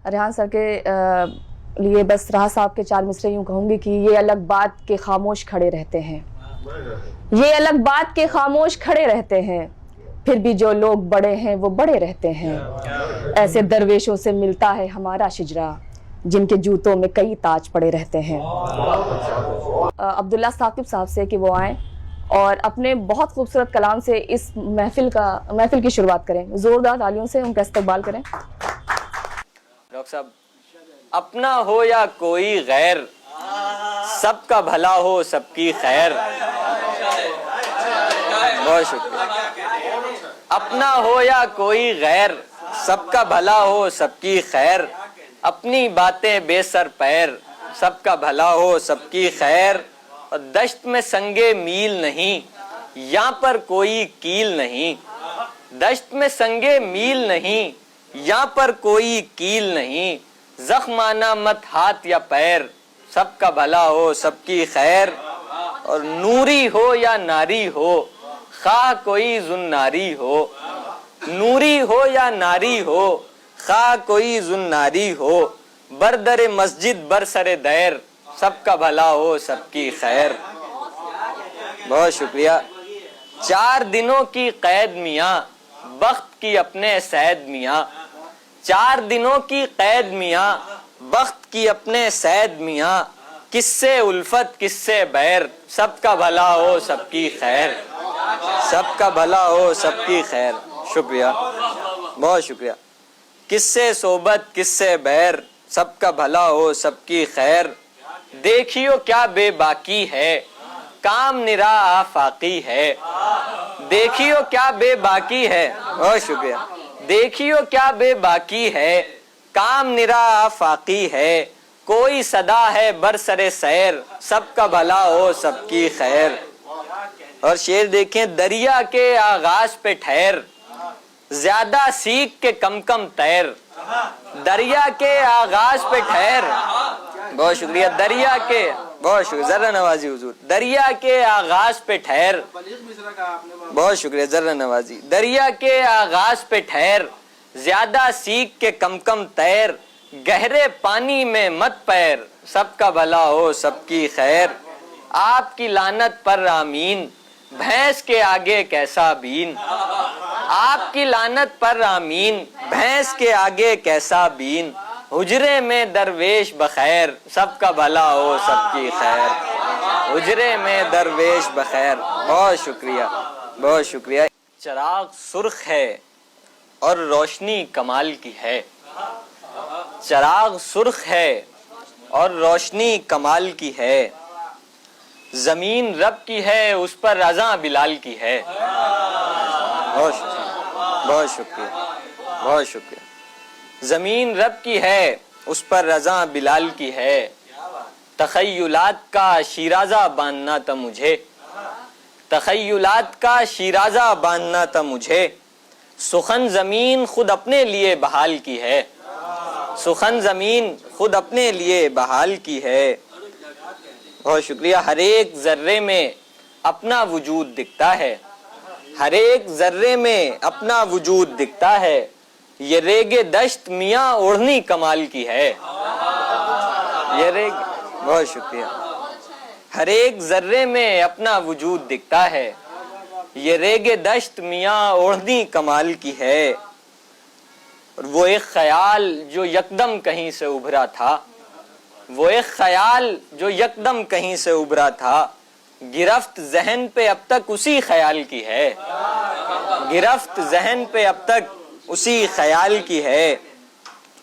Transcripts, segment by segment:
ریحان سر کے لیے بس راحت صاحب کے 4 مصرے یوں کہوں گی کہ یہ الگ بات کے خاموش کھڑے رہتے ہیں، یہ الگ بات کے خاموش کھڑے رہتے ہیں، پھر بھی جو لوگ بڑے ہیں وہ بڑے رہتے ہیں، ایسے درویشوں سے ملتا ہے ہمارا شجرا جن کے جوتوں میں کئی تاج پڑے رہتے ہیں۔ عبداللہ ثاقب صاحب سے کہ وہ آئیں اور اپنے بہت خوبصورت کلام سے اس محفل کی شروعات کریں، زوردار تالیوں سے ان کا استقبال کریں۔ ڈاکٹر صاحب، اپنا ہو یا کوئی غیر، سب کا بھلا ہو سب کی خیر۔ بہت شکریہ۔ اپنا ہو یا کوئی غیر، سب کا بھلا ہو سب کی خیر، اپنی باتیں بے سر پیر، سب کا بھلا ہو سب کی خیر۔ اور دشت میں سنگے میل نہیں، یہاں پر کوئی کیل نہیں، دشت میں سنگے میل نہیں، یہاں پر کوئی کیل نہیں، زخمانہ مت ہاتھ یا پیر، سب کا بھلا ہو سب کی خیر۔ اور نوری ہو یا ناری ہو، خواہ کوئی زناری ہو، نوری ہو یا ناری ہو، خواہ کوئی زناری ہو، بردر مسجد برسر دیر، سب کا بھلا ہو سب کی خیر۔ بہت شکریہ۔ 4 دنوں کی قید میاں، بخت کی اپنے سید میاں، 4 دنوں کی قید میاں، بخت کی اپنے سید میاں، کس سے الفت کس سے بیر، سب کا بھلا ہو سب کی خیر، سب کا بھلا ہو سب کی خیر۔ شکریہ، بہت شکریہ۔ کس سے صحبت کس سے بیر، سب کا بھلا ہو سب کی خیر، دیکھیو کیا بے باکی ہے، کام نرا آفاقی ہے، دیکھیو کیا بے باکی ہے۔ بہت شکریہ۔ دیکھیو کیا بے باکی ہے، کام نرا آفاقی ہے، کوئی صدا ہے برسر سیر، سب کا بھلا ہو سب کی خیر۔ اور شعر دیکھیں، دریا کے آغاز پہ ٹھہر، زیادہ سیکھ کے کم کم تیر، دریا کے آغاز پہ ٹھہر۔ بہت شکریہ۔ دریا کے، بہت شکریہ، ذرا نوازی حضور، دریا کے آغاز پہ ٹھہر، بہت شکریہ، ذرا نوازی، دریا کے آغاز پہ ٹھہر، زیادہ سیکھ کے کم کم تیر، گہرے پانی میں مت پیر، سب کا بھلا ہو سب کی خیر۔ آپ کی لعنت پر آمین، بھینس کے آگے کیسا بین، آپ کی لعنت پر آمین، بھینس کے آگے کیسا بین، حجرے میں درویش بخیر، سب کا بھلا ہو سب کی خیر، حجرے میں درویش بخیر۔ بہت شکریہ، بہت شکریہ۔ چراغ سرخ ہے اور روشنی کمال کی ہے، چراغ سرخ ہے اور روشنی کمال کی ہے، زمین رب کی ہے اس پر اذاں بلال کی ہے۔ بہت شکریہ، بہت شکریہ، بہت شکریہ۔ زمین رب کی ہے اس پر اذاں بلال کی ہے، تخیلات کا شیرازہ باندھنا تھا مجھے، تخیلات کا شیرازہ باندھنا تھا مجھے، سخن زمین خود اپنے لیے بحال کی ہے، سخن زمین خود اپنے لیے بحال کی ہے۔ بہت شکریہ۔ ہر ایک ذرے میں اپنا وجود دکھتا ہے، ہر ایک ذرے میں اپنا وجود دکھتا ہے، یہ ریگ دشت میاں اوڑھنی کمال کی ہے، یہ ریگ، بہت شکریہ۔ ہر ایک ذرے میں اپنا وجود دکھتا ہے، یہ ریگ دشت میاں اوڑھنی کمال کی ہے۔ اور وہ ایک خیال جو یکدم کہیں سے ابھرا تھا، وہ ایک خیال جو یکدم کہیں سے ابھرا تھا، گرفت ذہن پہ اب تک اسی خیال کی ہے، گرفت ذہن پہ اب تک اسی خیال کی ہے،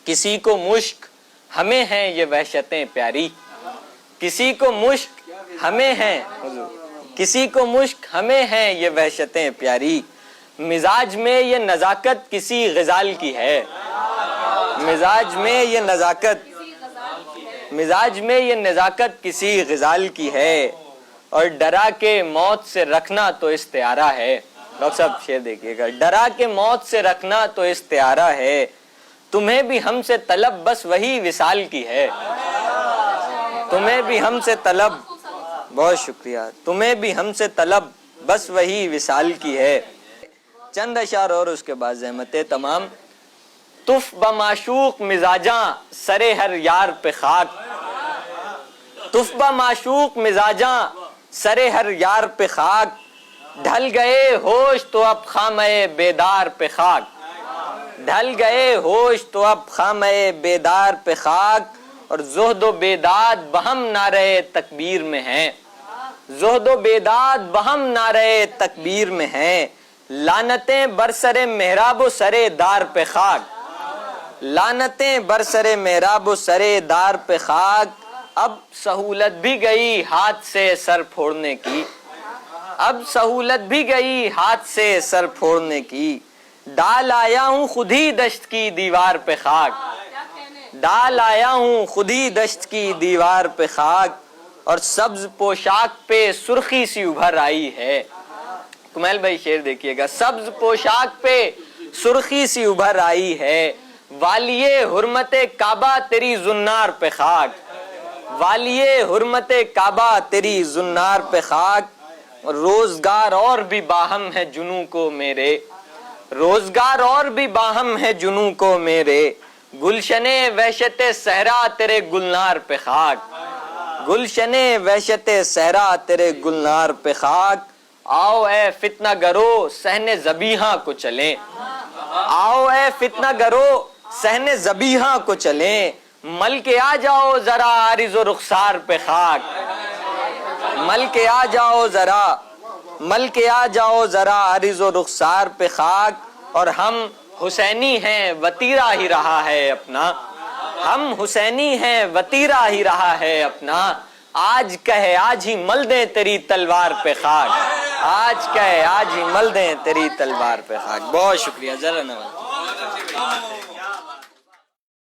کسی کو مشک ہمیں ہیں یہ وحشتیں پیاری، کسی کو مشک ہمیں ہیں، کسی کو مشک ہمیں ہیں یہ وحشتیں پیاری، مزاج میں یہ نزاکت کسی غزال کی ہے، مزاج میں یہ نزاکت، مزاج میں یہ نزاکت کسی غزال کی ہے، اور ڈرا کے موت سے رکھنا تو استعارہ ہے۔ ڈاکٹر صاحب شعر دیکھیے گا، ڈرا کے موت سے رکھنا تو استعارہ ہے، تمہیں بھی ہم سے طلب بس وہی وصال کی ہے، تمہیں بھی ہم سے طلب، بہت شکریہ، تمہیں بھی ہم سے طلب بس وہی وصال کی ہے۔ چند اشعار اور اس کے بعد زحمتیں تمام۔ تف بمعشوق مزاجاں سرے ہر یار پہ خاک، تف بمعشوق مزاجاں سرے ہر یار پہ خاک، ڈھل گئے ہوش تو اب خامہ بیدار پہ خاک، ڈھل گئے ہوش تو اب خامہ بیدار پہ خاک، اور زہد و بیداد بہم نعرہ تکبیر میں ہیں، زہد و بیداد بہم نعرہ تکبیر میں ہیں، لعنتیں برسر محراب و سرے دار پہ خاک، لعنتیں برسر محراب و سرے دار پہ خاک، اب سہولت بھی گئی ہاتھ سے سر پھوڑنے کی، اب سہولت بھی گئی ہاتھ سے سر پھوڑنے کی، ڈال آیا ہوں خود ہی دشت کی دیوار پہ خاک، ڈال آیا ہوں خود ہی دشت کی دیوار پہ خاک، اور سبز پوشاک پہ سرخی سی ابھر آئی ہے، کمیل بھائی شعر دیکھیے گا، سبز پوشاک پہ سرخی سی ابھر آئی ہے، والیِ حرمت کعبہ تیری زنار پہ خاک، والیِ حرمت کعبہ تیری زنار پہ خاک، روزگار اور بھی باہم ہے جنوں کو میرے، روزگار اور بھی باہم ہے جنوں کو میرے، گلشن وحشت صحرا تیرے گلنار پہ خاک، گلشن وحشت صحرا تیرے گلنار پہ خاک، آؤ اے فتنہ گرو صحن ذبیحہ کو چلیں، آؤ اے فتنہ گرو صحن ذبیحہ کو چلیں، مل کے آ جاؤ ذرا عارض و رخسار پہ خاک، مل کے آ جاؤ ذرا، مل کے آ جاؤ ذرا عارض و رخسار پہ خاک، اور ہم حسینی ہیں وتیرہ ہی رہا ہے اپنا، ہم حسینی ہیں وتیرہ ہی رہا ہے اپنا، آج کہے آج ہی مل دیں تیری تلوار پہ خاک، آج کہے آج ہی مل دیں تیری تلوار پہ خاک۔ بہت شکریہ، ذرا نواز۔